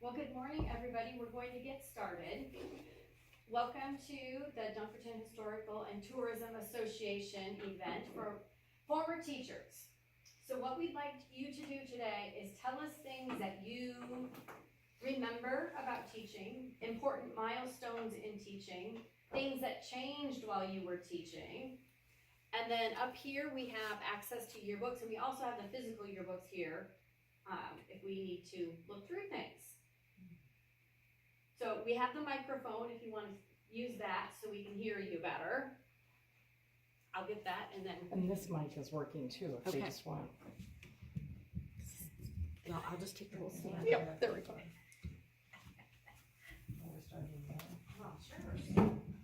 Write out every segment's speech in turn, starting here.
Well, good morning, everybody. We're going to get started. Welcome to the Dunkerton Historical and Tourism Association event for former teachers. So what we'd like you to do today is tell us things that you remember about teaching, important milestones in teaching, things that changed while you were teaching. And then up here we have access to yearbooks, and we also have the physical yearbooks here if we need to look through things. So we have the microphone if you want to use that so we can hear you better. I'll get that and then. And this mic is working too if they just want. No, I'll just take the whole stand. Yep, there we go. Oh, sure.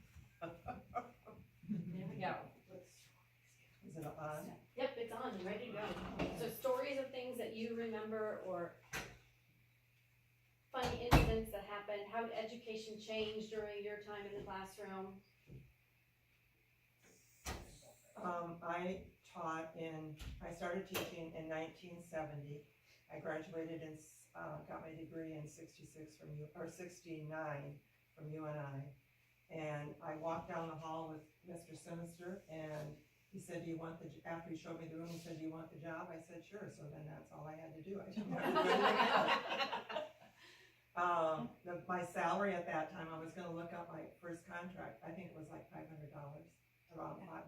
There we go. Is it on? Yep, it's on, ready to go. So stories of things that you remember or funny incidents that happened, how did education change during your time in the classroom? I started teaching in 1970. I graduated and got my degree in 69 from UNI. And I walked down the hall with Mr. Sinister, and he said, "Do you want the?" After he showed me the room, he said, "Do you want the job?" I said, "Sure." So then that's all I had to do. I didn't have to do anything else. My salary at that time, I was going to look up my first contract. I think it was like $500, around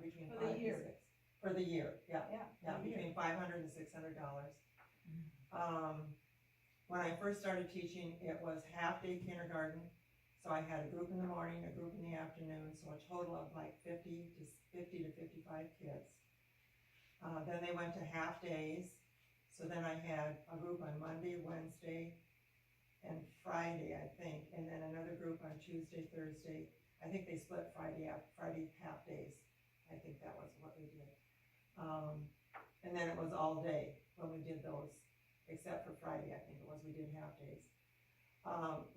between For the 5 and year. 6 for the year. Yeah, Yeah, between $500 and $600. When I first started teaching, it was half-day kindergarten. So I had a group in the morning, a group in the afternoon, so a total of like 50 to 55 kids. Then they went to half days. So then I had a group on Monday, Wednesday, and Friday, I think, and then another group on Tuesday, Thursday. I think they split Friday half days. I think that was what we did. And then it was all day when we did those, except for Friday, I think it was, we did half days.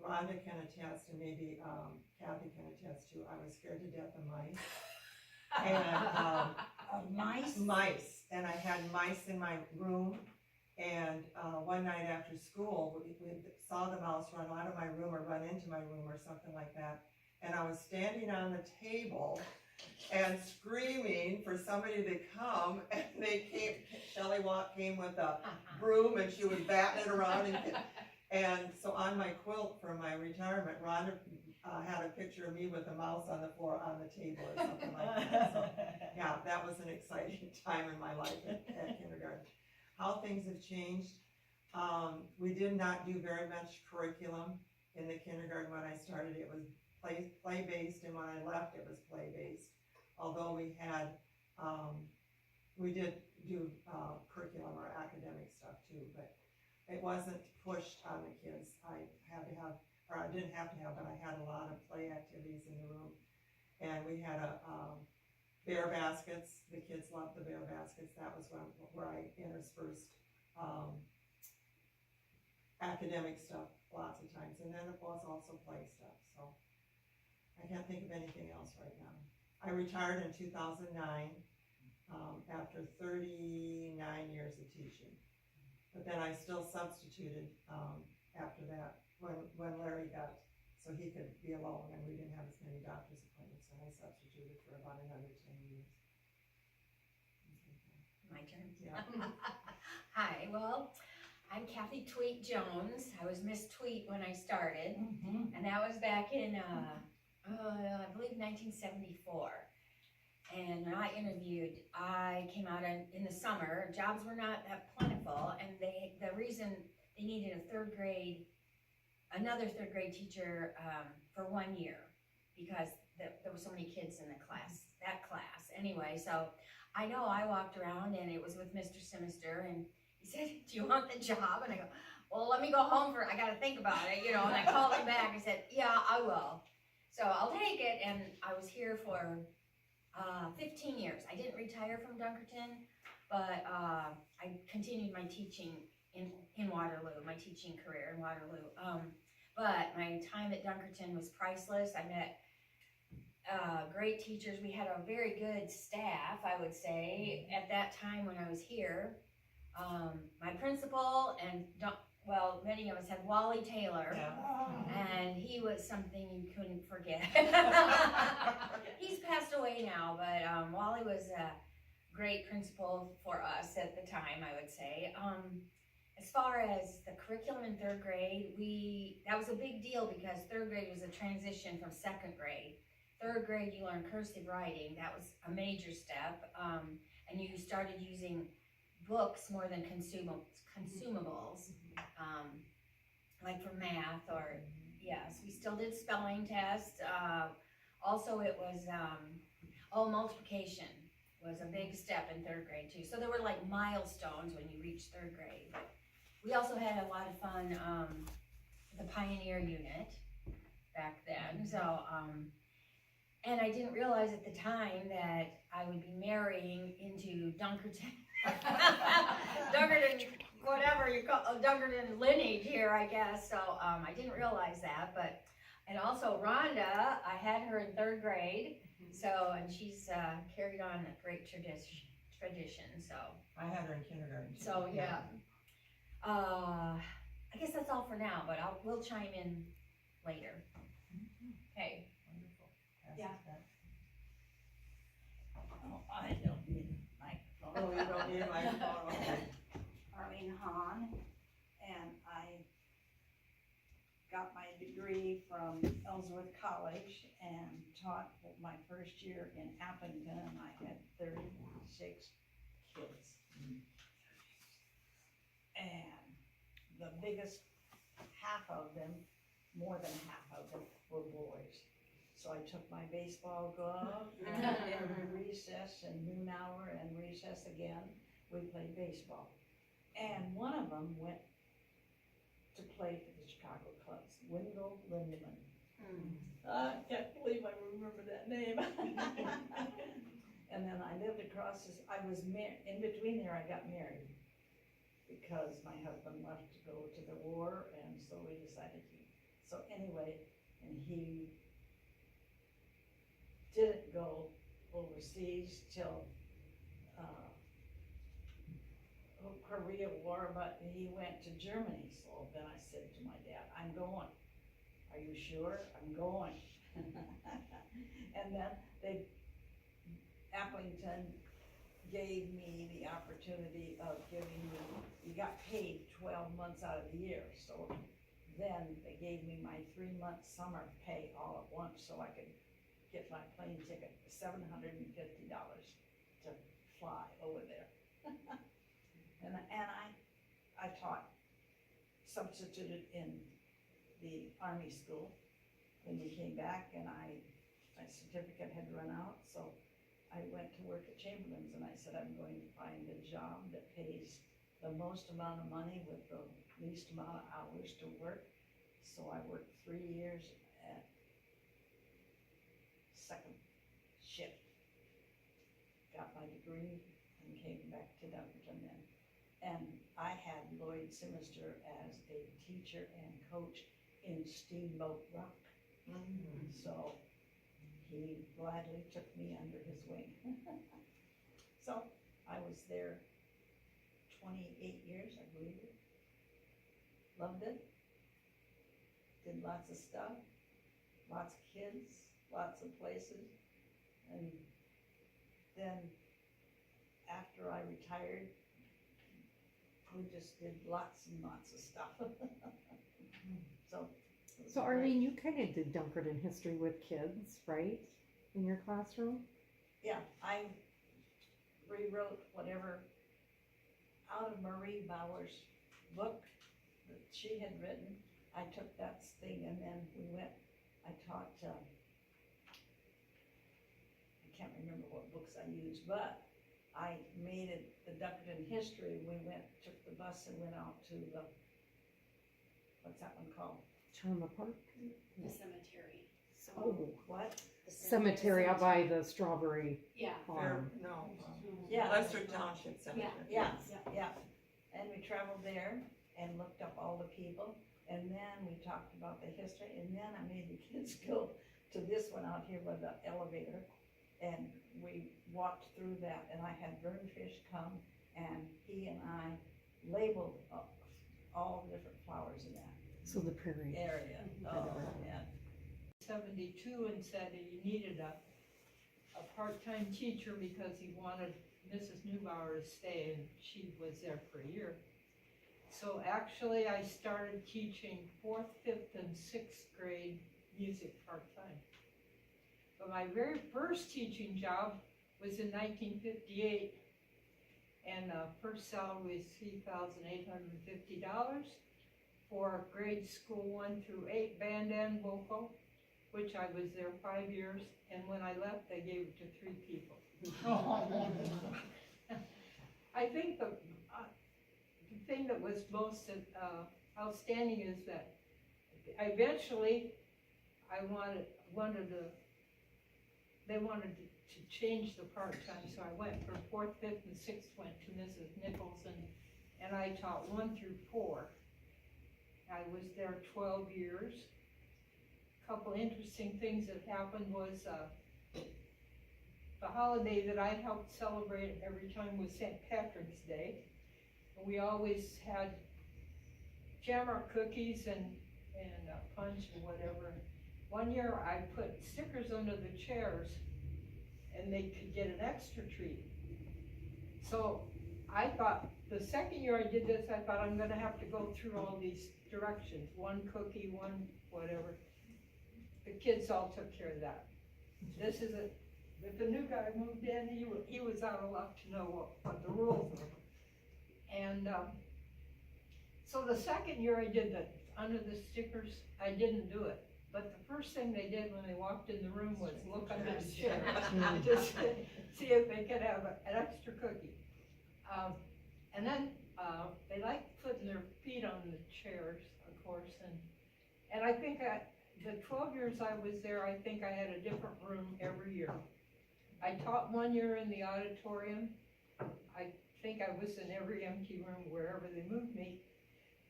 Ronda can attest, and maybe Kathy can attest too, I was scared to death of mice. And Mice? Mice, and I had mice in my room. And one night after school, we saw the mouse run out of my room or run into my room or something like that. And I was standing on the table and screaming for somebody to come, and they came. Shelley Watt came with a broom, and she was batting it around. And so on my quilt for my retirement, Rhonda had a picture of me with a mouse on the floor on the table or something like that. So yeah, that was an exciting time in my life at kindergarten. How things have changed. We did not do very much curriculum in the kindergarten when I started. It was play-based, and when I left, it was play-based. Although we had, we did do curriculum or academic stuff too, but it wasn't pushed on the kids. I had to have, or I didn't have to have, but I had a lot of play activities in the room. And we had bear baskets. The kids loved the bear baskets. That was where I interspersed academic stuff lots of times. And then it was also play stuff. So I can't think of anything else right now. I retired in 2009 after 39 years of teaching. But then I still substituted after that when Larry got, so he could be alone and we didn't have as many doctor's appointments, and I substituted for about another 10 years. My turn. Yeah. Hi, well, I'm Kathy Tweet Jones. I was Miss Tweet when I started, and that was back in, I believe 1974. And when I interviewed, I came out in the summer. Jobs were not that plentiful, and the reason they needed another third grade teacher for 1 year, because there were so many kids in that class. Anyway, so I know I walked around, and it was with Mr. Sinister, and he said, "Do you want the job?" And I go, "Well, let me go home I gotta think about it, you know." And I called him back and said, "Yeah, I will." So I'll take it, and I was here for 15 years. I didn't retire from Dunkerton, but I continued my teaching in Waterloo, my teaching career in Waterloo. But my time at Dunkerton was priceless. I met great teachers. We had a very good staff, I would say, at that time when I was here. My principal and well, many of us had Wally Taylor. Yeah. And he was something you couldn't forget. He's passed away now, but Wally was a great principal for us at the time, I would say. As far as the curriculum in third grade, that was a big deal because third grade was a transition from second grade. Third grade, you learned cursive writing. That was a major step. And you started using books more than consumables, like for math or, yes, we still did spelling tests. Also it was, multiplication was a big step in third grade too. So there were like milestones when you reached third grade. But we also had a lot of fun, the Pioneer unit back then. So, and I didn't realize at the time that I would be marrying into Dunkerton. Dunkerton, whatever you call Dunkerton lineage here, I guess. So I didn't realize that, and also Ronda, I had her in third grade. So, and she's carried on a great tradition. So I had her in kindergarten. So yeah. I guess that's all for now, but we'll chime in later. Okay. Wonderful. Pass Yeah. it back. Oh, I don't need a microphone. Oh, you don't need a microphone, okay. Arlene Hahn, and I got my degree from Ellsworth College and taught my first year in Aplington, and I had 36 kids. And the biggest half of them, more than half of them, were boys. So I took my baseball glove, and every recess and noon hour and recess again, we played baseball. And one of them went to play for the Chicago Cubs, Wendell Lindemann. I can't believe I remember that name. And then I lived across this, I was in between there, I got married because my husband left to go to the war, and so we decided to. So anyway, and he didn't go overseas till Korea War, but he went to Germany. So then I said to my dad, I'm going. Are you sure? I'm going. And then Aplington gave me the opportunity of giving me, you got paid 12 months out of the year. So then they gave me my 3-month summer pay all at once so I could get my plane ticket, $750 to fly over there. And I taught, substituted in the Army school. Then we came back and my certificate had run out, so I went to work at Chamberlain's, and I said, I'm going to find a job that pays the most amount of money with the least amount of hours to work. So I worked 3 years at second shift. Got my degree and came back to Dunkerton then. And I had Lloyd Simister as a teacher and coach in Steamboat Rock. So he gladly took me under his wing. So I was there 28 years, I believe it. Loved it. Did lots of stuff, lots of kids, lots of places. And then after I retired, we just did lots and lots of stuff. So Arlene, you kind of did Dunkerton history with kids, right? In your classroom? Yeah, I rewrote whatever out of Marie Bauer's book that she had written. I took that thing and then I taught, I can't remember what books I used, but I made it the Dunkerton history. We took the bus and went out to the, what's that one called? Charma Park? The cemetery. So, Oh, What? cemetery out by the strawberry yeah. farm. Yeah. Lester Township Cemetery. Yeah, yeah. And we traveled there and looked up all the people, and then we talked about the history, and then I made the kids go to this one out here by the elevator, and we walked through that, and I had Burnfish come, and he and I labeled all the different So the prairie. area. Oh, man. 72 and said he needed a part-time teacher because he wanted Mrs. Neubauer to stay, and she was there for a year. So actually, I started teaching 4th, 5th, and 6th grade music part-time. But my very first teaching job was in 1958, and first salary was $3,850 for grade school 1 through 8 band and vocal, which I was there 5 years, and when I left, they gave it to 3 people. I think the thing that was most outstanding is that eventually they wanted to change the part-time, so I went from 4th, 5th, and 6th, went to Mrs. Nichols, and I taught 1 through 4. I was there 12 years. Couple interesting things that happened was the holiday that I helped celebrate every time was St. Patrick's Day. We always had jamrock cookies and punch and whatever. One year I put stickers under the chairs and they could get an extra treat. So I thought, the second year I did this, I thought I'm gonna have to go through all these directions, 1 cookie, 1 whatever. The kids all took care of that. This is if the new guy moved in, he was out of luck to know what the rules were. And so the second year I did that, under the stickers, I didn't do it. But the first thing they did when they walked in the room was look under the chair, just see if they could have an extra cookie. And then they liked putting their feet on the chairs, of course, and I think the 12 years I was there, I think I had a different room every year. I taught 1 year in the auditorium. I think I was in every empty room wherever they moved me.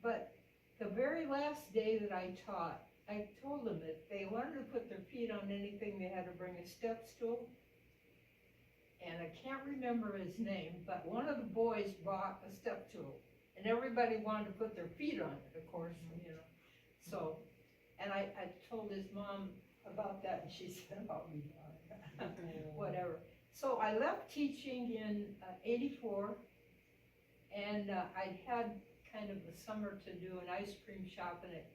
But the very last day that I taught, I told them that if they wanted to put their feet on anything, they had to bring a step stool. And I can't remember his name, but one of the boys brought a step stool. And everybody wanted to put their feet on it, of course, you know. So, and I told his mom about that, and she said, oh, whatever. So I left teaching in '84, and I had kind of a summer to do an ice cream shop, and it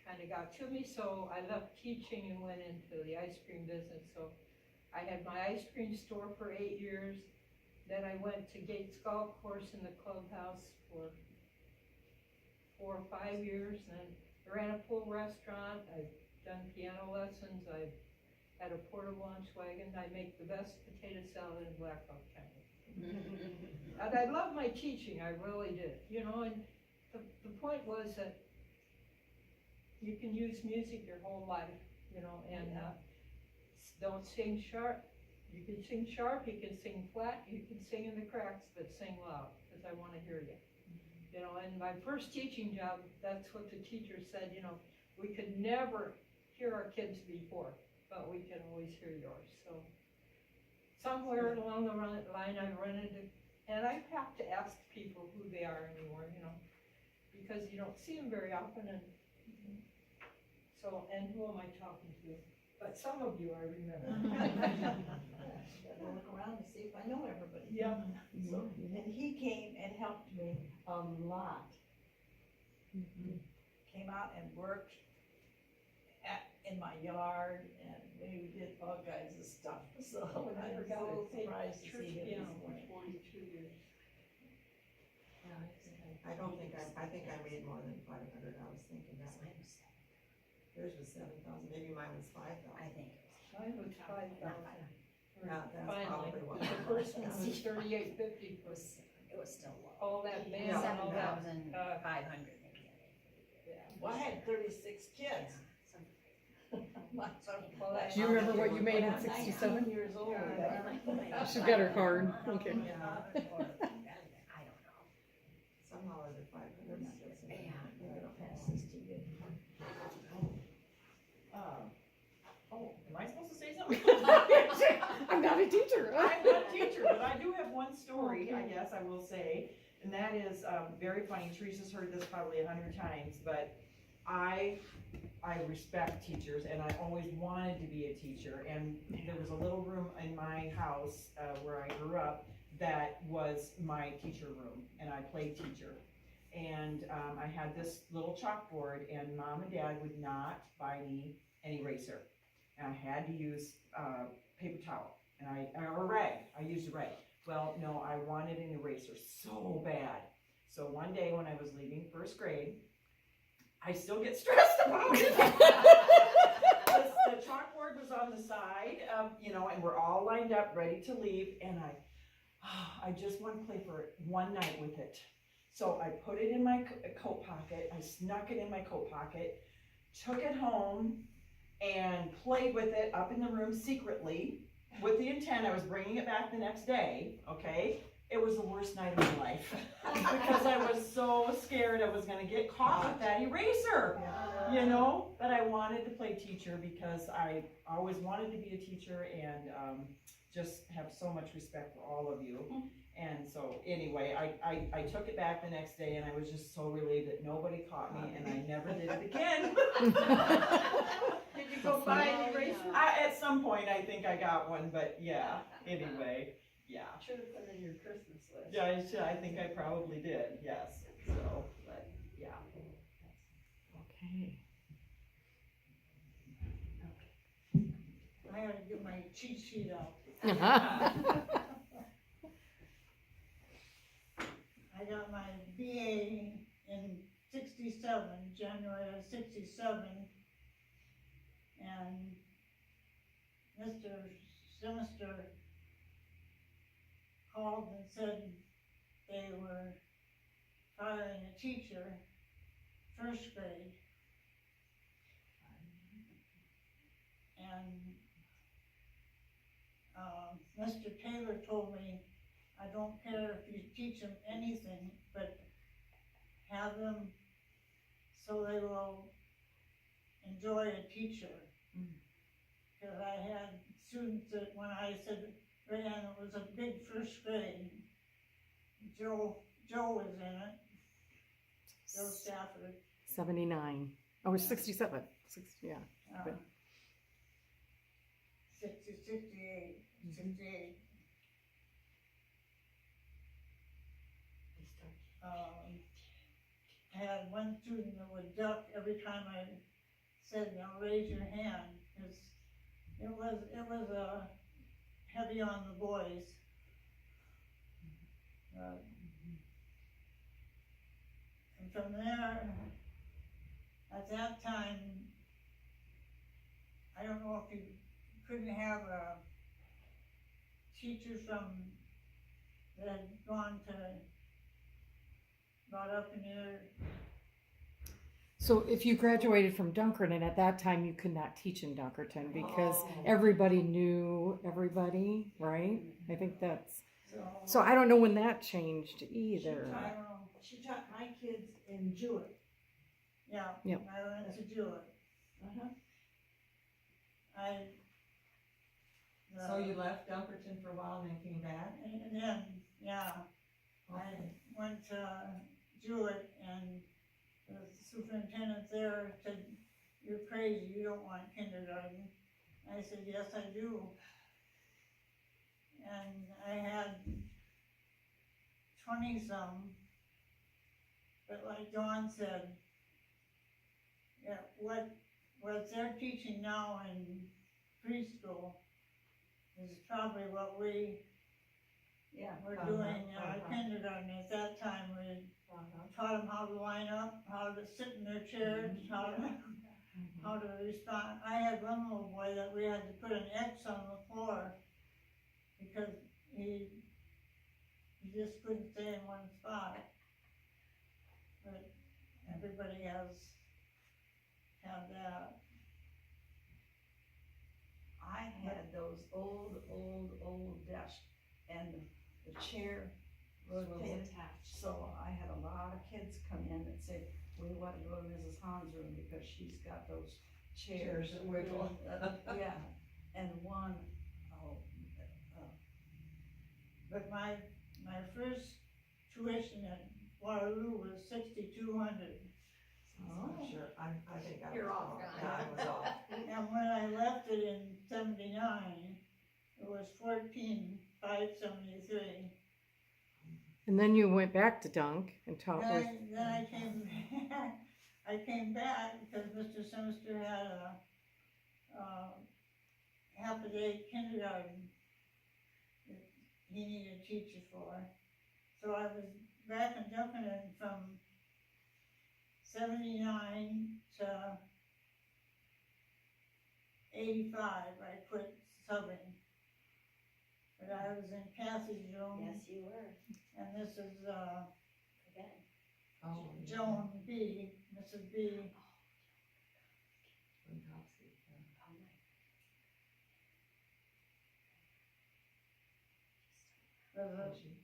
kind of got to me, so I left teaching and went into the ice cream business. So I had my ice cream store for 8 years, then I went to Gates Golf Course in the clubhouse for 4 or 5 years, and I ran a pool restaurant, I've done piano lessons, I've had a portable launch wagon, I make the best potato salad in Blackhawk County. And I love my teaching, I really did, you know, and the point was that you can use music your whole life, you know, and don't sing sharp. You can sing sharp, you can sing flat, you can sing in the cracks, but sing loud, because I want to hear you. You know, and my first teaching job, that's what the teacher said, you know, we could never hear our kids before, but we can always hear yours. So somewhere along the line I run into, and I have to ask people who they are anymore, you know, because you don't see them very often, and so, and who am I talking to? But some of you I remember. Gotta look around to see if I know everybody. Yeah. So, and he came and helped me a lot. Came out and worked in my yard, and we did all kinds of stuff, so I was so surprised to see him this morning. 42 years. I don't think I think I made more than 500, I was thinking that. Yours was 7,000, maybe mine was 5,000. I think. Mine was 5,000. Yeah, that's Finally, probably what. the first one was 3850 for It was still low. all that band Yeah. and all that. 7,500 maybe. Well, I had 36 kids. Well, that- Do you remember what you made in I'm 67? 19 years old. She's got her card, okay. Yeah, I don't know. somehow is it 500? Yeah. Oh, am I supposed to say something? I'm not a teacher. I'm not a teacher, but I do have one story, I guess I will say, and that is very funny. Teresa's heard this probably 100 times, but I respect teachers, and I always wanted to be a teacher, and there was a little room in my house, where I grew up, that was my teacher room, and I played teacher. And, I had this little chalkboard, and Mom and Dad would not buy me an eraser. And I had to use, paper towel, or a rag, I used a rag. Well, no, I wanted an eraser so bad. So one day when I was leaving first grade, I still get stressed about it. The chalkboard was on the side, and we're all lined up, ready to leave, and I just want to play for one night with it. So I put it in my coat pocket, I snuck it in my coat pocket, took it home, and played with it up in the room secretly, with the intent I was bringing it back the next day, okay? It was the worst night of my life, because I was so scared I was gonna get caught with that eraser, but I wanted to play teacher because I always wanted to be a teacher, and just have so much respect for all of you. And so anyway, I took it back the next day, and I was just so relieved that nobody caught me, and I never did it again. Did you go buy an eraser? At some point, I think I got one, but yeah, anyway, yeah. Should have put it in your Christmas list. Yeah, I think I probably did, yes, so, but, yeah. Okay. I gotta get my cheat sheet out. I got my BA in 67, January of 67, and Mr. Sinister called and said they were firing a teacher, first grade. And Mr. Taylor told me, I don't care if you teach them anything, but have them so they will enjoy a teacher. Because I had students that when I said, and it was a big first grade, Joe was in it, Joe Stafford. 79. Oh, it's 67. Yeah. 68. I had one student that would duck every time I said, raise your hand, because it was heavy on the boys. And from there, at that time, I don't know if you couldn't have a teacher that had gone to, brought up in your. So if you graduated from Dunkerton, at that time you could not teach in Dunkerton because everybody knew everybody, right? I think that's, so I don't know when that changed either. She taught my kids in Jewitt. Yeah, Yep. I went to Jewitt. So you left Dunkerton for a while and then came back? And then, yeah, I went to Jewitt, and the superintendent there said, you're crazy, you don't want kindergarten. I said, yes, I do. And I had 20-some, but like Dawn said, yeah, what they're teaching now in preschool is probably what we were doing in our kindergarten. At that time, we taught them how to line up, how to sit in their chairs, how to respond. I had one little boy that we had to put an X on the floor because he just couldn't stay in one spot. But everybody has that. I had those old desks, and the chair rotated. So I had a lot of kids come in and say, we want to go to Mrs. Hahn's room because she's got those chairs that wiggle. Yeah, and one, But my first tuition at Waterloo was $6,200. I'm sure, I think I was You're off, off. Ron. Yeah, I was off. And when I left it in 79, it was 14,573. And then you went back to Dunk and taught with, Then I came back, I came back because Mr. Sinister had a half a day kindergarten that he needed a teacher for. So I was back in Dunkerton from 79 to 85. I quit subbing. But I was in Kathy's room, Yes, you were, and this is, again. Oh, Joan B, Mrs. B. Winkowski, yeah. Oh my. Was Oh, a- she-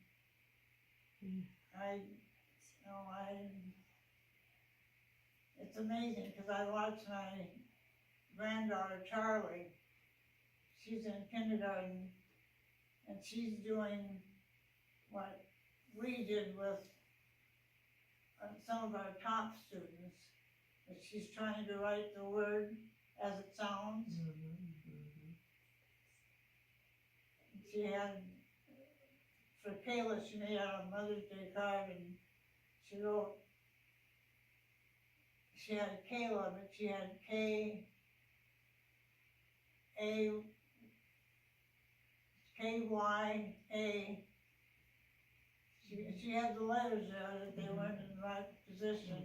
it's amazing, cause I watch my granddaughter Charlie, she's in kindergarten, and she's doing what we did with some of our top students, but she's trying to write the word as it sounds. She had, for Kayla, she made out a Mother's Day card, and she wrote, she had Kayla, but she had K-Y-A. She had the letters there that they weren't in the right position.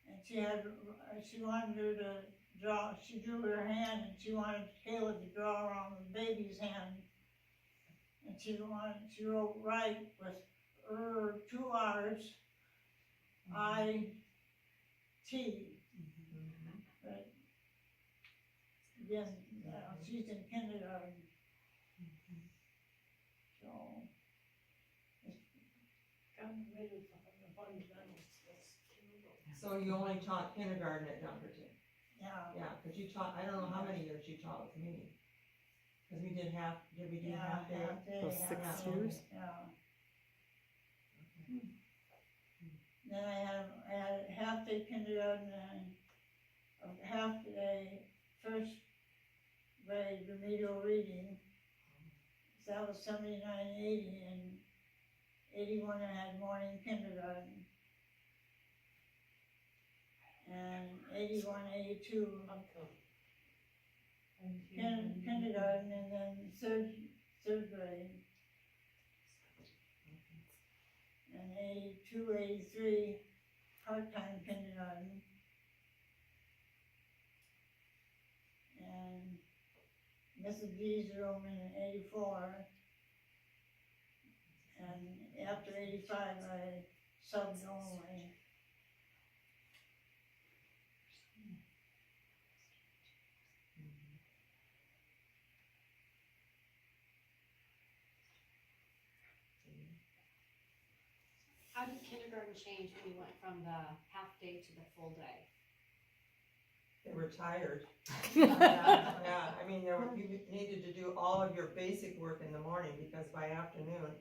And she wanted her to draw, she drew her hand, and she wanted Kayla to draw around the baby's hand. And she wrote right with 2 R's, I-T. But again, she's in kindergarten. So, Got rid of the fundamentals, that's terrible. So you only taught kindergarten at Dunkerton? yeah. Yeah, cause you taught, I don't know how many years you taught with me. Cause we did half day? Half day, those 6 half- years? Yeah. Then I had half day kindergarten and a half day first grade remedial reading. So that was 79, 80, and 81 I had morning kindergarten. And 81, 82 kindergarten, and then third grade. And 82, 83 part-time kindergarten. And Mrs. B's room in 84. And after 85, I subbed only. How did kindergarten change when you went from the half day to the full day? They were tired. Yeah, I mean, you needed to do all of your basic work in the morning, because by afternoon,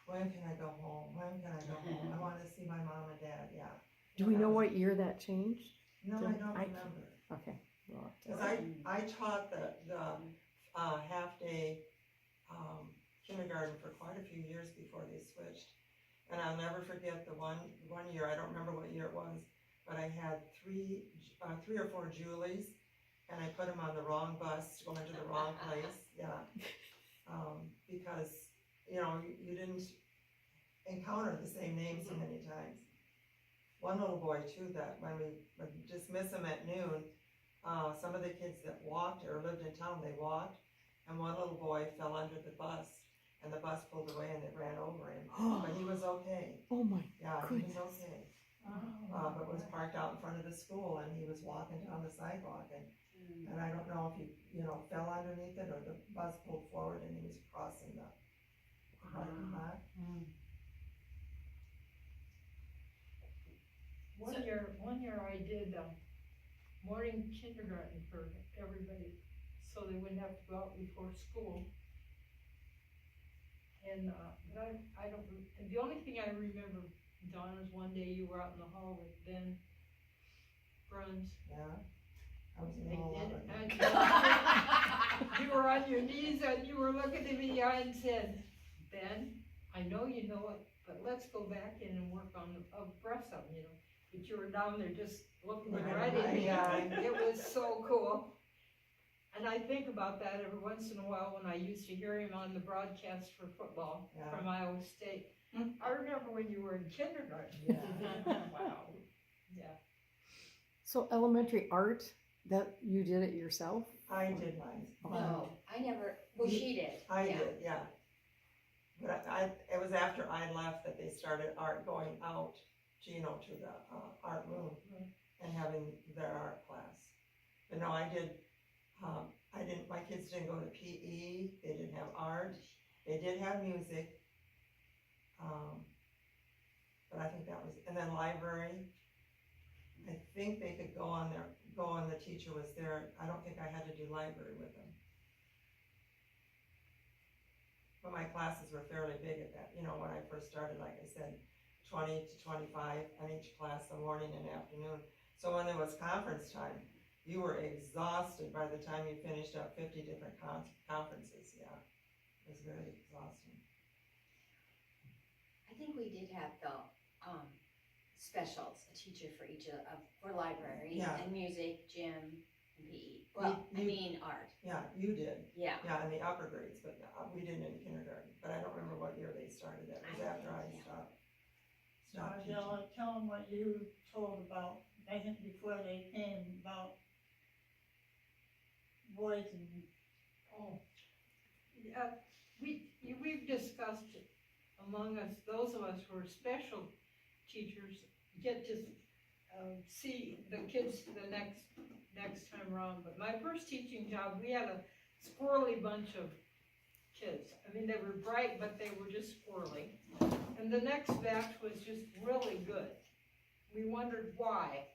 when can I go home? When can I go home? I wanna see my mom and dad, yeah. do we know what year that changed? No, I don't remember. Okay. well, Cause I taught the half-day, kindergarten for quite a few years before they switched. And I'll never forget the one year, I don't remember what year it was, but I had three or four Julies, and I put them on the wrong bus, going to the wrong place, yeah. Because, you didn't encounter the same names so many times. One little boy too, that when we would dismiss him at noon, some of the kids that walked or lived in town, they walked, and one little boy fell under the bus, and the bus pulled away and it ran over him, but he was okay. Oh my Yeah, he was goodness. okay. But was parked out in front of the school, and he was walking down the sidewalk, and I don't know if he, fell underneath it, or the bus pulled forward and he was crossing the parking lot. One year I did, morning kindergarten for everybody, so they wouldn't have to go out before school. And, but I don't, the only thing I remember Donna's, one day you were out in the hall with Ben Bruns. Yeah. I was in They all did, of it. and you were on your knees and you were looking at me in the eye and said, Ben, I know you know it, but let's go back in and work on the breast up, you know. But you were down there just looking Looking right at in me. the eye. It was so cool. And I think about that every once in a while when I used to hear him on the broadcast for football Yeah. from Iowa State. I remember when you were in kindergarten. Yeah. Wow. Yeah. So elementary art, that you did it yourself? I did mine. No, I never, well, she did. I yeah. did, yeah. But it was after I left that they started going out, to, you know, to the, art room and having their art class. But no, I didn't, my kids didn't go to PE, they didn't have art, they did have music. But I think that was, and then library, I think they could go on the teacher was there, I don't think I had to do library with them. But my classes were fairly big at that, you know, when I first started, like I said, 20 to 25 on each class, the morning and afternoon. So when it was conference time, you were exhausted by the time you finished up 50 different conferences, yeah. It was very exhausting. I think we did have the, specials, a teacher for each for library Yeah. and music, gym, and PE. Well, I You- mean art, Yeah, you did, yeah. yeah, in the upper grades, but we didn't in kindergarten. But I don't remember what year they started, that was after I stopped teaching. Mardella, tell them what you told about, I think before they came, about boys and, Oh, yeah, we've discussed it among us, those of us who are special teachers, get to, see the kids the next time around. But my first teaching job, we had a squirrely bunch of kids. I mean, they were bright, but they were just squirrely. And the next batch was just really good. We wondered why.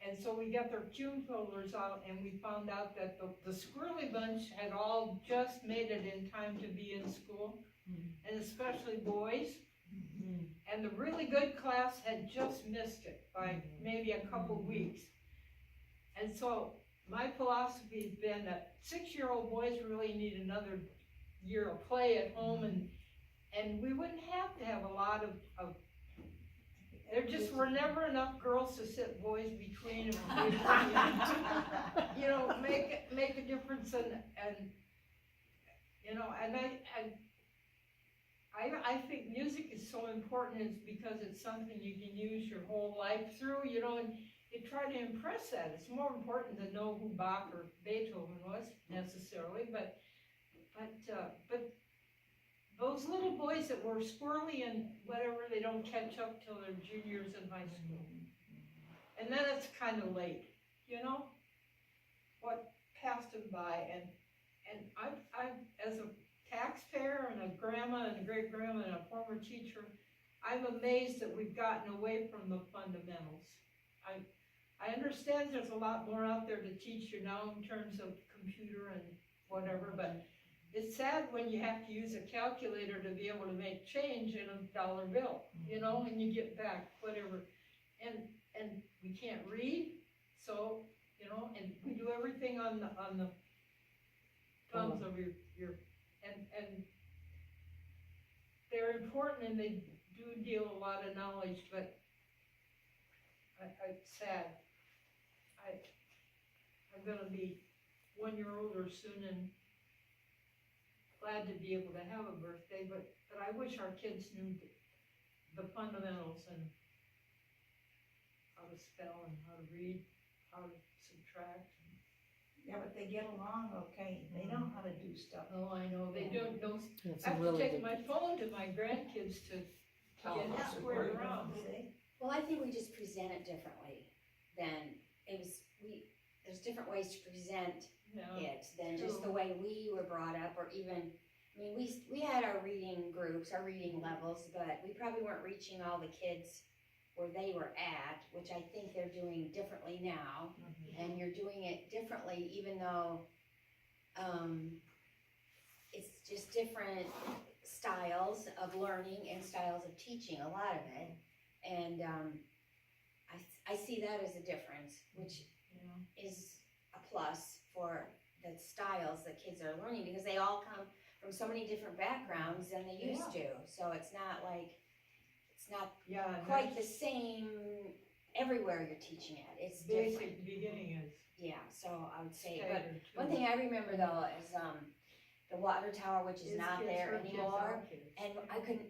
And so we got their cue folders out and we found out that the squirrely bunch had all just made it in time to be in school, and especially boys. And the really good class had just missed it by maybe a couple weeks. And so my philosophy has been that 6-year-old boys really need another year of play at home, and we wouldn't have to have a lot of there just were never enough girls to sit boys between them. You know, make a difference and you know, and I think music is so important is because it's something you can use your whole life through, you know, and you try to impress that. It's more important to know who Bach or Beethoven was necessarily, but those little boys that were squirrely and whatever, they don't catch up till they're juniors in high school. And then it's kind of late, you know? What passed them by, and I as a taxpayer and a grandma and a great grandma and a former teacher, I'm amazed that we've gotten away from the fundamentals. I understand there's a lot more out there to teach you now in terms of computer and whatever, but it's sad when you have to use a calculator to be able to make change in a dollar bill, you know, and you get back whatever. And we can't read, so, you know, and we do everything on the thumbs of your and they're important and they do deal a lot of knowledge, but it's sad. I'm gonna be 1 year older soon and glad to be able to have a birthday, but I wish our kids knew the fundamentals and how to spell and how to read, how to subtract. Yeah, but they get along okay, they know how to do stuff. Oh, I know, they don't know, That's I have to really take good. my phone to my grandkids to Tell get them it how to squared work. around. Well, I think we just present it differently than, there's different ways to present Yeah. it than just True. the way we were brought up, or even, I mean, we had our reading groups, our reading levels, but we probably weren't reaching all the kids where they were at, which I think they're doing differently now, and you're doing it differently, even though, it's just different styles of learning and styles of teaching, a lot of it. And I see that as a difference, which is a plus for the styles that kids are learning, because they all come from so many different backgrounds than they used to. So it's not quite the same everywhere you're teaching it. It's different. Basic beginning is Yeah, so I would say, but staggered too. one thing I remember though is the water tower, which is His not kids, there her kids, anymore. our kids. And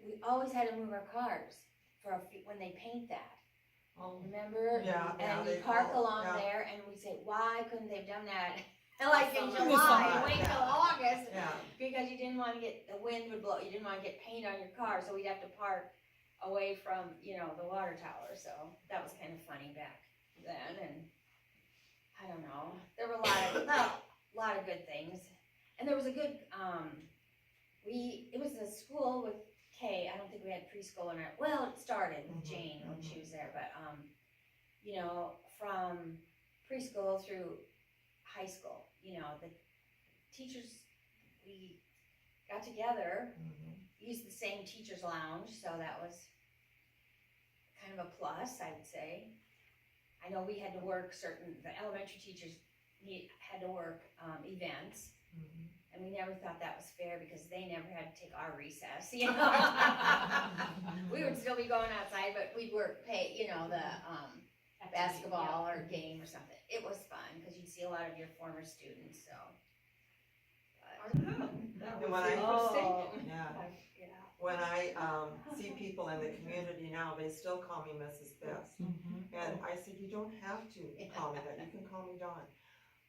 we always had to move our cars when they paint that. Oh, Remember? yeah, And they we'd park call it, along yeah. there and we'd say, why couldn't they have done that? Like in Summer. July, wait Yeah. till August, Yeah, because you didn't want to get, the wind would blow, you didn't want to get paint on your car, so we'd have to park away from, the water tower, so that was kind of funny back then, and I don't know, there were a lot of good things, and there was a good, it was a school with K. I don't think we had preschool in it, well, it started with Jane when she was there, but, from preschool through high school, the teachers, we got together, used the same teacher's lounge, so that was kind of a plus, I would say. I know we had to work the elementary teachers had to work events, and we never thought that was fair because they never had to take our recess, We would still be going outside, but we'd pay the basketball or game or something. It was fun because you'd see a lot of your former students, so. That And was when I- interesting. yeah. Yeah. When I, see people in the community now, they still call me Mrs. Best. And I said, you don't have to call me that, you can call me Dawn.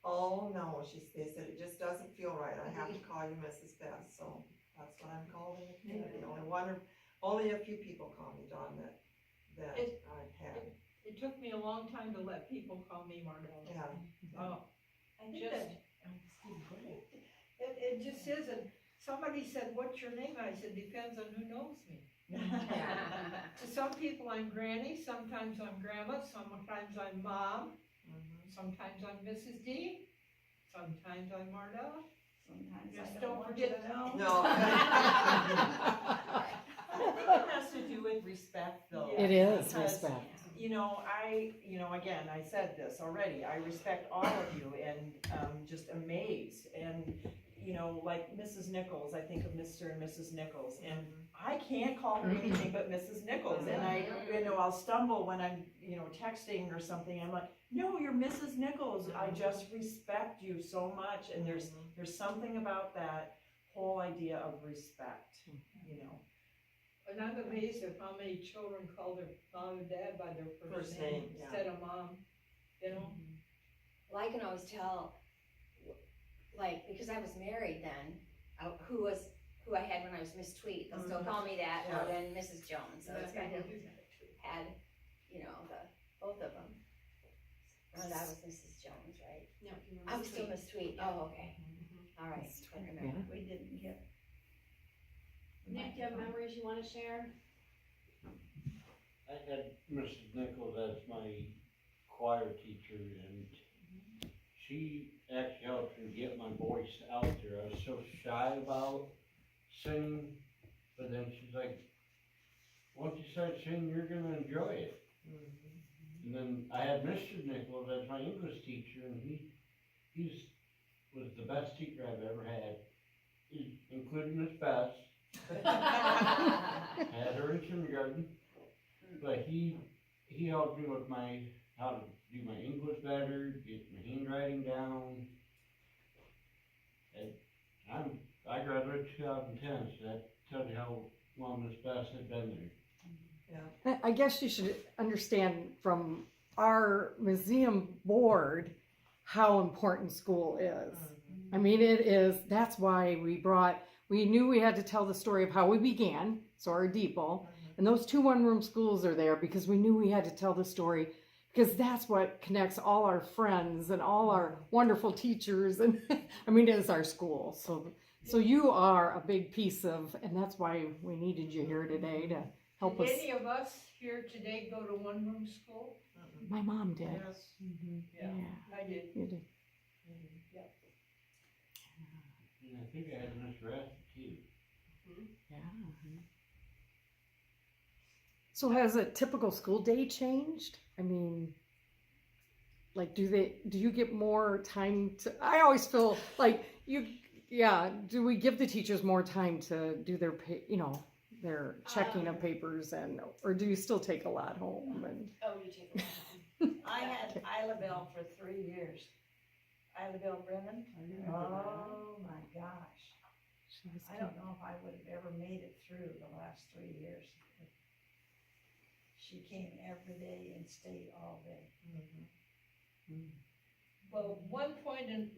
Oh, no, they said, it just doesn't feel right, I have to call you Mrs. Best, so that's what I'm called in the community. Only a few people call me Dawn that I've had. It took me a long time to let people call me Mardella. Yeah. Oh, I think just, that, it just isn't. Somebody said, what's your name? I said, depends on who knows me. To some people, I'm Granny, sometimes I'm Grandma, sometimes I'm Mom, sometimes I'm Mrs. D, sometimes I'm Mardella. sometimes Just I don't don't want forget you to know. No. I think it has to do with respect though. It is because, respect. Again, I said this already, I respect all of you and, just amazed. And, like Mrs. Nichols, I think of Mr. and Mrs. Nichols, and I can't call her anything but Mrs. Nichols. And I'll stumble when I'm, texting or something, I'm like, no, you're Mrs. Nichols, I just respect you so much. And there's something about that whole idea of respect, And I'm amazed at how many children call their mom and dad by their first name yeah. instead of mom, Well, I can always tell, because I was married then, who I had when I was Miss Tweet, they'll still call me that, or then Mrs. Jones, so it's kind of had, both of them. Ronda, I was Mrs. Jones, right? No, you I was still Miss Tweet, oh, okay, all right, Miss I Tweet, remember. We didn't get. Nick, do you have memories you wanna share? I had Mrs. Nichols as my choir teacher, and she actually helped me get my voice out there. I was so shy about singing, but then she's like, once you start singing, you're gonna enjoy it. And then I had Mr. Nichols as my English teacher, and he was the best teacher I've ever had, including his best. Had her in kindergarten, but he helped me with how to do my English better, get my handwriting down. And I graduated 2010, so that tells you how long Miss Bess had been there. I guess you should understand from our museum board how important school is. I mean, it is, that's why we knew we had to tell the story of how we began, so our depot, and those 2 one-room schools are there because we knew we had to tell the story, because that's what connects all our friends and all our wonderful teachers, and I mean, it is our school, so you are a big piece of, and that's why we needed you here today to help us. Did any of us here today go to one-room school? My mom did. Yes. Yeah, I did. you did. And I think I had Miss Rath too. Yeah. So has a typical school day changed? I mean, like, do you get more time to, I always feel like do we give the teachers more time to do their, their checking of papers or do you still take a lot home and? Oh, you take a lot of time. I had Ila Belle for 3 years. Ila Belle Brennan. Oh my gosh. I don't know if I would have ever made it through the last 3 years. She came every day and stayed all day. Well, one point in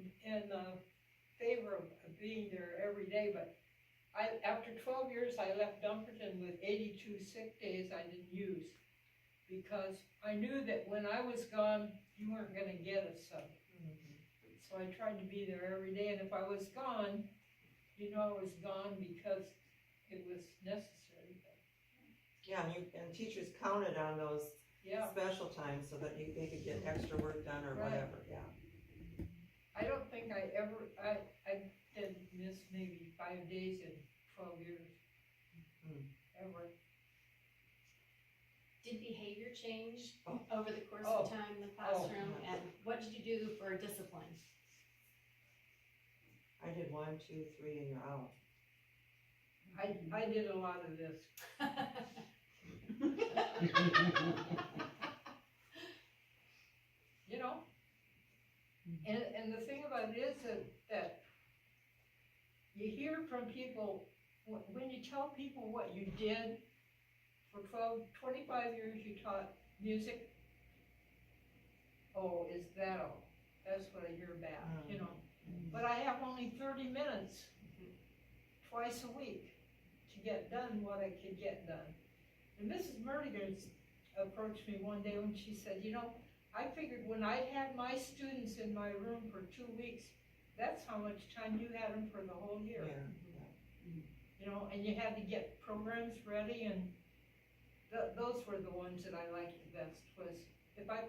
favor of being there every day, but after 12 years, I left Dunkerton with 82 sick days I didn't use. Because I knew that when I was gone, you weren't gonna get us some. So I tried to be there every day, and if I was gone, I was gone because it was necessary. Yeah, and teachers counted on those Yeah, special times so that they could get extra work done or Right. whatever, yeah. I don't think I did miss maybe 5 days in 12 years. Ever. Did behavior change Oh. over the course Oh. of time in the classroom? And what did you do for discipline? I did 1, 2, 3, and you're out. I did a lot of this. And the thing about it is that you hear from people, when you tell people what you did for 25 years you taught music. Oh, is that all? That's what I hear back, But I have only 30 minutes twice a week to get done what I could get done. And Mrs. Murdigan approached me one day when she said, I figured when I had my students in my room for 2 weeks, that's how much time you had them for the whole year. And you had to get programs ready, and those were the ones that I liked the best. Was if I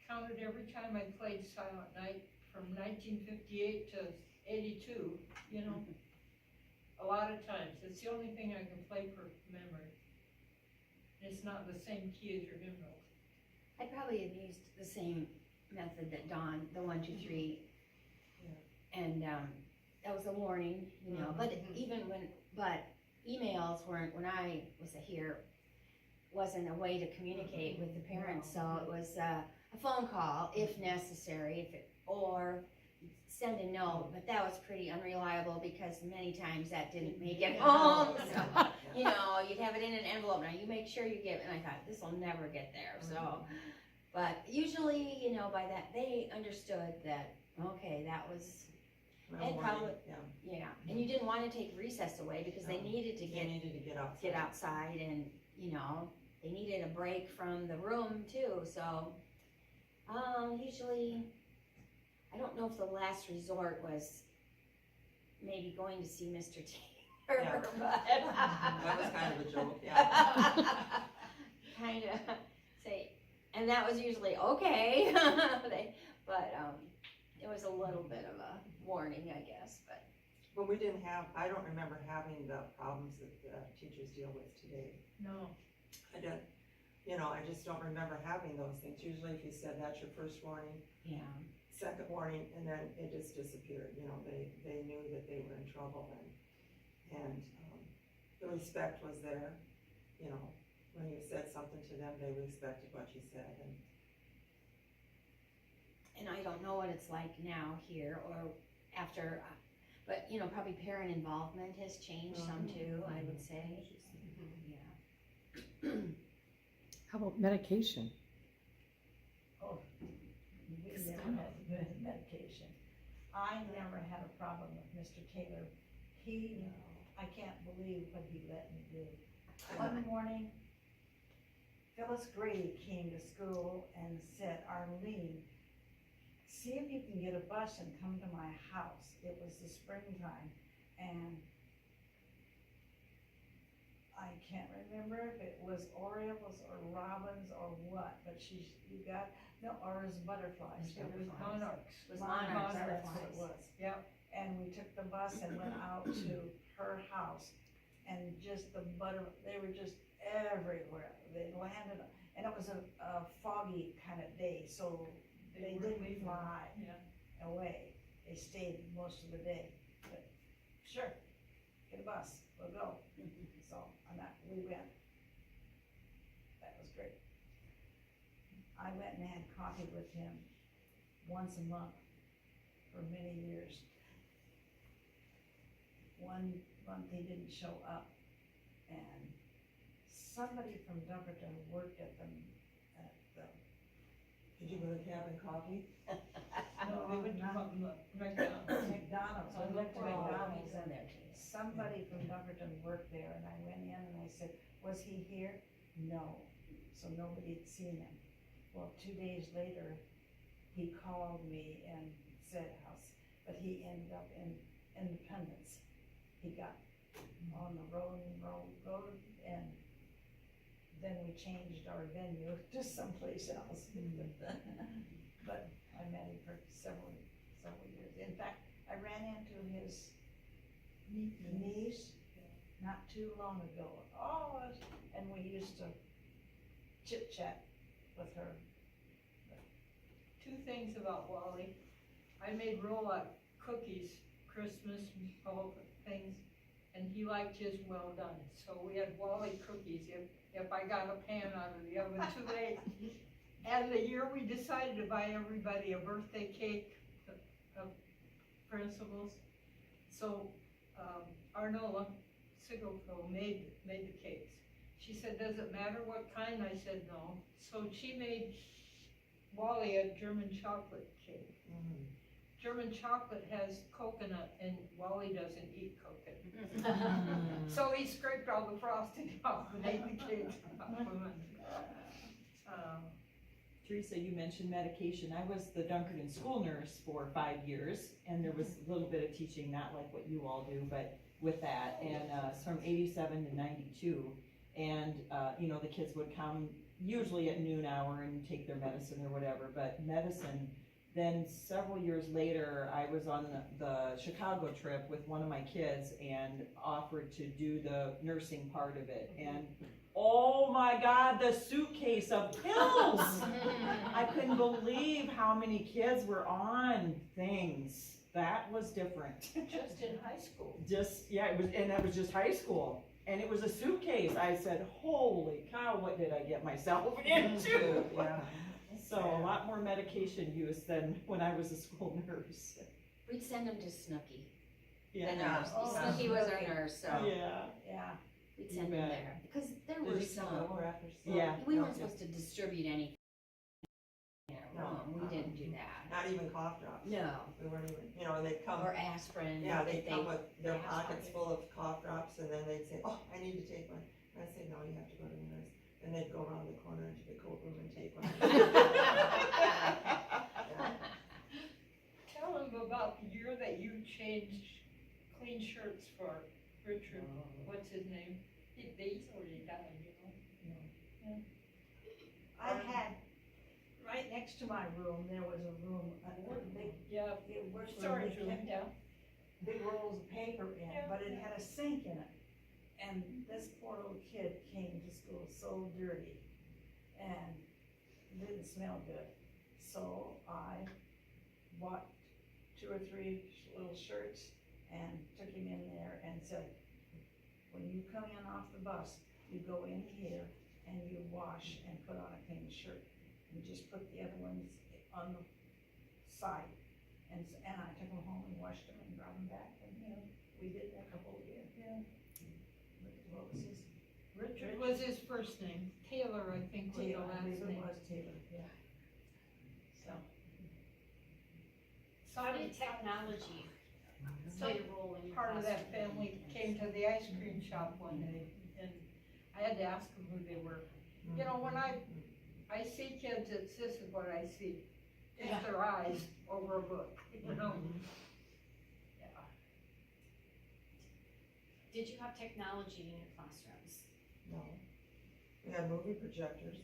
counted every time I played Silent Night from 1958 to 82, a lot of times. It's the only thing I can play for memory. It's not the same key as your hymnals. I probably have used the same method that Dawn, the 1, 2, 3. And, that was a warning, but but emails weren't, when I was here, wasn't a way to communicate with the parents, so it was a phone call if necessary, or send a note, but that was pretty unreliable because many times that didn't make it home, so, you'd have it in an envelope, now you make sure you give it, and I thought, this will never get there, so. But usually, by that, they understood that, okay, that was, and probably, yeah, and you didn't want to take recess away because they needed to get outside and, they needed a break from the room too, so, usually, I don't know if the last resort was maybe going to see Mr. Taylor, Yeah. but. That was kind of a joke, yeah. Kinda say, and that was usually okay, but, it was a little bit of a warning, I guess, but. But I don't remember having the problems that teachers deal with today. No. I just don't remember having those things. Usually if you said that's your first warning, Yeah. second warning, and then it just disappeared, they knew that they were in trouble, and the respect was there, when you said something to them, they respected what you said, And I don't know what it's like now here or after, but, probably parent involvement has changed some too, I would say. Yeah. How about medication? Oh, we never had medication. I never had a problem with Mr. Taylor. I can't believe what he let me do. One morning, Phyllis Grady came to school and said, Arlene, see if you can get a bus and come to my house. It was the springtime, and I can't remember if it was Orioles or Robins or what, but or it was butterflies. It was monarchs. It was Monarchs, monarchs. that's what it was. Yep. And we took the bus and went out to her house, and just the butter, they were just everywhere. They landed, and it was a foggy kind of day, so they were didn't leaving. fly Yeah. away. They stayed most of the day, but sure, get a bus, we'll go. So, we went. That was great. I went and had coffee with him once a month for many years. One month he didn't show up, and somebody from Dunkerton worked at the Did you go to Cabin Coffee? No, they went to not- McDonald's. McDonald's, I Oh, went to oh, McDonald's, in and there too. somebody from Dunkerton worked there, and I went in and I said, was he here? No, so nobody had seen him. Well, 2 days later, he called me and said but he ended up in Independence. He got on the road, and then we changed our venue to someplace else. But I met him for several years. In fact, I ran into his niece not too long ago. And we used to chit chat with her. Two things about Wally. I made roll-up cookies, Christmas and all the things, and he liked his well done. So we had Wally cookies if I got a pan out of the oven too late. And the year we decided to buy everybody a birthday cake of principals. So, Arnola Sigilco made the cakes. She said, does it matter what kind? I said, no. So she made Wally a German chocolate cake. German chocolate has coconut and Wally doesn't eat coconut. So he scraped all the frosting off and ate the cake. Teresa, you mentioned medication. I was the Dunkerton school nurse for 5 years, and there was a little bit of teaching, not like what you all do, but with that, and it's from 87 to 92. And, the kids would come usually at noon hour and take their medicine or whatever, but medicine, then several years later, I was on the Chicago trip with one of my kids and offered to do the nursing part of it. And oh my God, the suitcase of pills! I couldn't believe how many kids were on things. That was different. Just in high school. That was just high school. And it was a suitcase. I said, holy cow, what did I get myself into? Yeah. So a lot more medication use than when I was a school nurse. We'd send them to Snooky. The Yeah. nurse. Snooky was our nurse, so Yeah. we'd You send them bet. there. Because there Did were you come some, over after school? Yeah. we weren't supposed to distribute anything in our No. room. We didn't do that. Not even cough drops. No. We weren't even, and they'd come, Or aspirin. yeah, they'd if come with their they pockets asked full of cough drops, and then they'd say, oh, I need to take one. And I'd say, no, you have to go to the nurse. And they'd go around the corner into the cold room and take one. Tell them about the year that you changed clean shirts for Richard, what's his name? He's already died, I had, right next to my room, there was a room, a big, Yeah, it was storage room, yeah. big rolls of paper in, Yeah. but it had a sink in it. And this poor little kid came to school so dirty and didn't smell good. So I bought 2 or 3 little shirts and took him in there and said, when you come in off the bus, you go in here and you wash and put on a clean shirt. You just put the other ones on the side. And I took them home and washed them and brought them back, and, we did that a couple of years. What was his? Richard was his first name. Taylor, I think, was the Taylor, I last believe it name. was Taylor, yeah. So, How did technology play a role in your Part of that classroom? family came to the ice cream shop one day, and I had to ask them who they were. When I see kids, this is what I see, just their eyes over a book, Yeah. Did you have technology in your classrooms? No. We had movie projectors,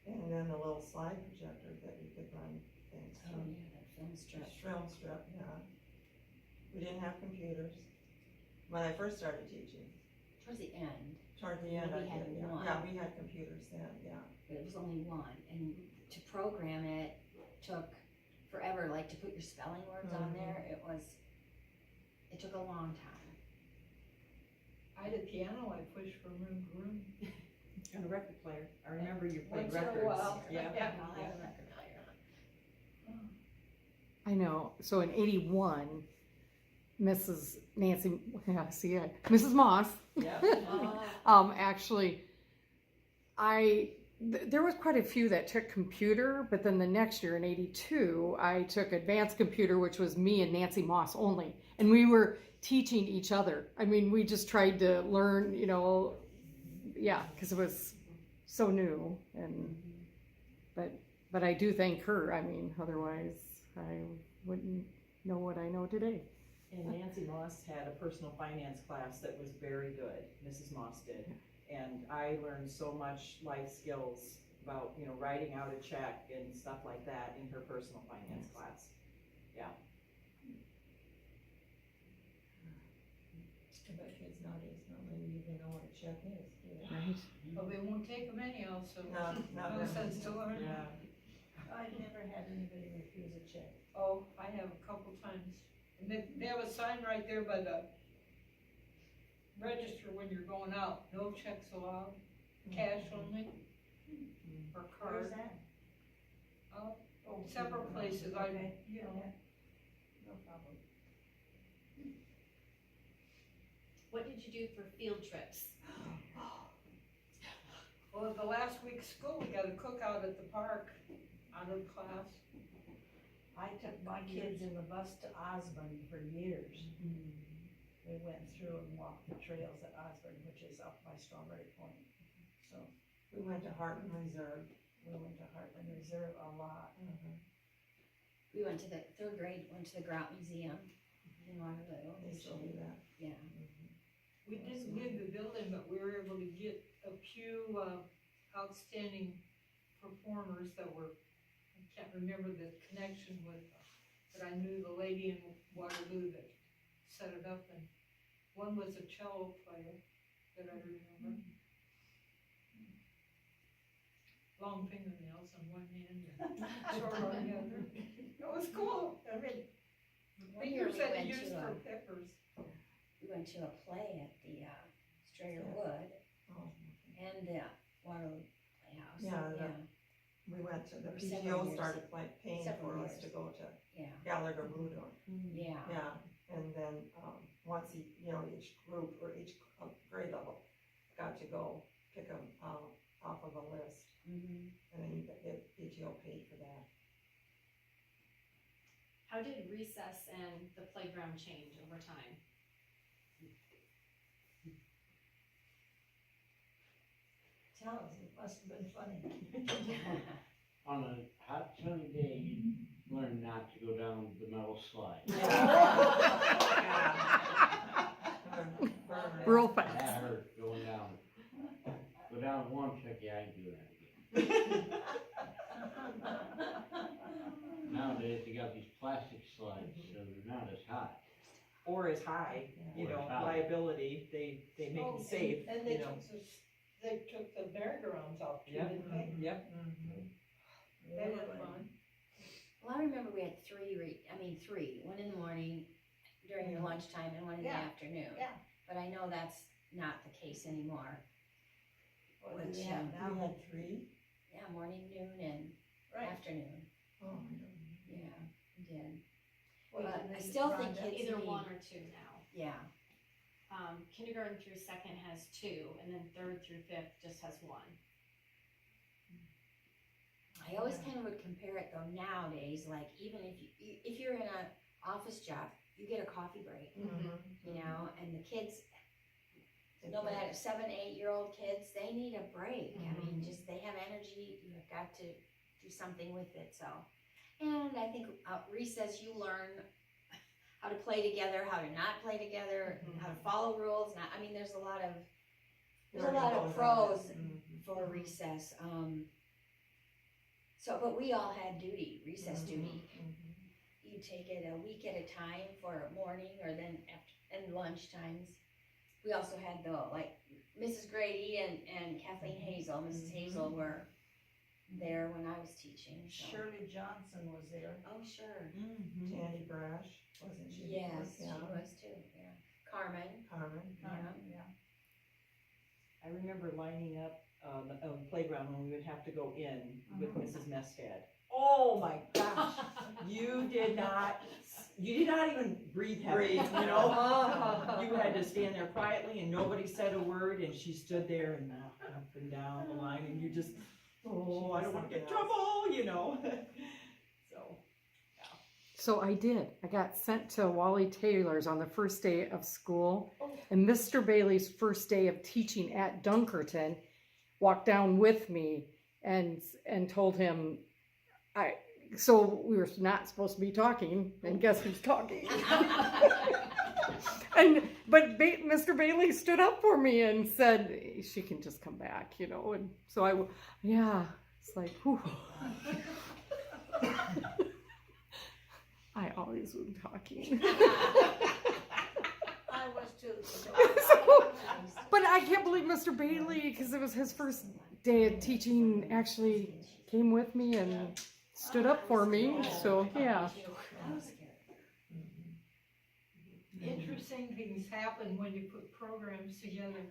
and then a little slide projector that you could run things Oh, through. yeah, that film strip. Film strip, yeah. We didn't have computers when I first started teaching. towards the end, Toward the end, We I had did, yeah. one. Yeah, we had computers then, yeah. but it was only one, and to program it took forever, like to put your spelling words on there, it took a long time. I had a piano I pushed from room to room. And a record player. I remember you played Once in a records. while. Yeah. I'll have a record player. I know. So in '81, Mrs. Nancy, yeah, see, Mrs. Moss, Yeah. actually, there was quite a few that took computer, but then the next year in '82, I took advanced computer, which was me and Nancy Moss only, and we were teaching each other. I mean, we just tried to learn, yeah, because it was so new, and but I do thank her. I mean, otherwise I wouldn't know what I know today. And Nancy Moss had a personal finance class that was very good, Mrs. Moss did. And I learned so much life skills about, writing out a check and stuff like that in her personal finance class. Yeah. I bet kids nowadays don't really even know what a check is, do they? Right. But we won't take them anyhow, so No, not no really. sense to learn. Yeah. I never had anybody refuse a check. Oh, I have a couple times. And they have a sign right there by the register when you're going out, no checks allowed, cash only, or Where's card. that? Oh, several places, Okay. you know. No problem. What did you do for field trips? Well, the last week of school, we got a cookout at the park, out of class. I took my kids in the bus to Osborne for years. We went through and walked the trails at Osborne, which is up by Strawberry Point. So We went to Hartman Reserve. we went to Heartland Reserve a lot. We went to the third grade, went to the Grout Museum in Waterloo. They still do that. Yeah. We didn't leave the building, but we were able to get a few, outstanding performers that were, I can't remember the connection with, but I knew the lady in Waterloo that set it up, and one was a cello player that I remember. Long fingernails on one hand and short on the other. It was cool. I mean, One year fingers we that went you used to for a- peppers. We went to a play at the Strayer Wood Oh. and the Waterloo Playhouse. Yeah, We went to, the For several PTO years. started paying Several for us years. to go to Yeah, Gallagher Blue Door. yeah. Yeah, and then, once each group or each grade level got to go pick them off of a list, Mhm. and then PTO paid for that. How did recess and the playground change over time? Tell us, it must have been funny. On a hot sunny day, you learn not to go down the metal slide. Real That fast. hurt going down. Go down one check, yeah, I can do that again. Nowadays, they got these plastic slides, so they're not as hot. Or as high, Or as high. liability, they make Oh, it safe, And they took the merry-go-rounds off too, Yep. didn't they? Yep. They were fun. Well, I remember we had three, one in the morning during your lunchtime and one in the Yeah. afternoon. Yeah. But I know that's not the case anymore. What do we Which, have We now? had 3? Yeah, morning, noon, and Right. afternoon. Oh, Yeah, we did. What do But we I need, still think Rhonda? kids Either need- one or two now. Yeah, Kindergarten through second has 2, and then third through 5th just has 1. I always kind of would compare it though nowadays, like even if you're in an office job, you get a coffee break, you know, and the kids, no matter 7, 8-year-old kids, they need a break. I mean, just they have energy, you've got to do something with it, so. And I think recess, you learn how to play together, how to not play together, how to follow rules, I mean, there's a lot of pros for recess. But we all had duty, recess duty. You take it a week at a time for morning or then and lunch times. we also had like Mrs. Grady and Kathleen Hazel. Mrs. Hazel were there when I was teaching. So. Shirley Johnson was there. Oh, sure. Tandy Brash, wasn't she? Yes, she Yeah. was too, yeah. Carmen. Carmen. Yeah. I remember lining up on the playground when we would have to go in with Mrs. Mestad. Oh my gosh, you did not even breathe heavy, you know? You had to stand there quietly and nobody said a word and she stood there and up and down the line and you just, oh, I don't wanna get in trouble, you know? So. So I did. I got sent to Wally Taylor's on the first day of school, and Mr. Bailey's first day of teaching at Dunkerton walked down with me and told him, so we were not supposed to be talking, and guess who's talking? But Mr. Bailey stood up for me and said she can just come back, you know, and so it's like, whew. I always was talking. I was too. But I can't believe Mr. Bailey, because it was his first day of teaching, actually came with me and stood up for me. So, yeah. Interesting things happen when you put programs together.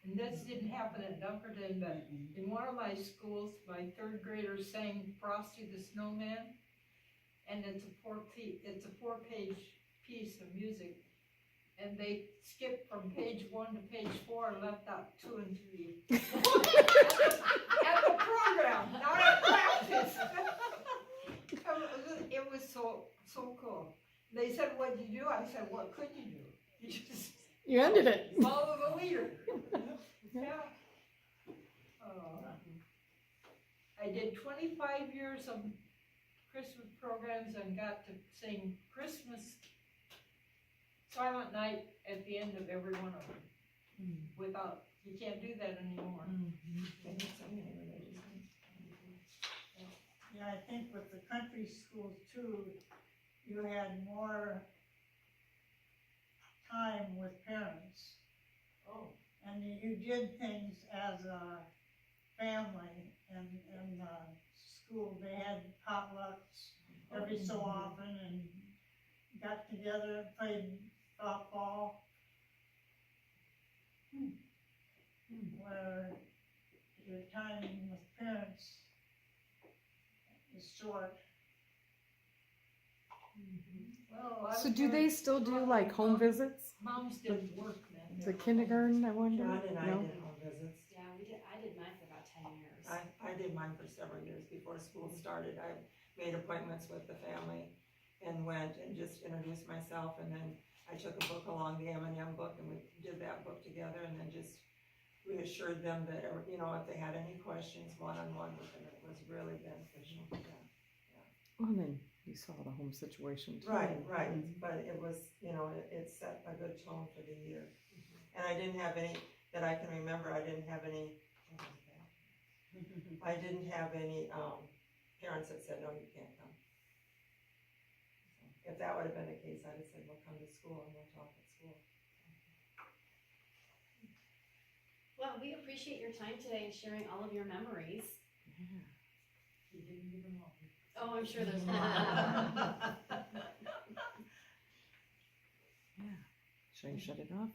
And this didn't happen at Dunkerton, but in one of my schools, my third graders sang Frosty the Snowman. And it's a four-page piece of music. And they skipped from page 1 to page 4 and left out 2 and 3. At the program, not at practice. It was so cool. They said, "What'd you do?" I said, "What could you do? You just You ended it. follow the leader." Yeah. I did 25 years of Christmas programs and got to sing Christmas Silent Night at the end of every one of them. Without, you can't do that anymore. Yeah, I think with the country schools too, you had more time with parents. Oh. And you did things as a family, and school, they had potlucks every so often, and got together, played softball. Where your time with parents is short. Well, So do they still do like home visits? Moms didn't work then. The kindergarten, I wonder? John and I No? did home visits. Yeah, I did mine for about 10 years. I did mine for several years before school started. I made appointments with the family and went and just introduced myself, and then I took a book along, the M&M book, and we did that book together, and then just reassured them that, you know, if they had any questions one-on-one with them, it was really beneficial. Well, and then you saw the home situation too. Right, but it was, you know, it set a good tone for the year. And I didn't have any, that I can remember, I didn't have any parents that said, no, you can't come. If that would have been the case, I'd have said, well, come to school and we'll talk at school. Well, we appreciate your time today and sharing all of your memories. You didn't give them all. Oh, I'm sure there's more. Should I shut it off?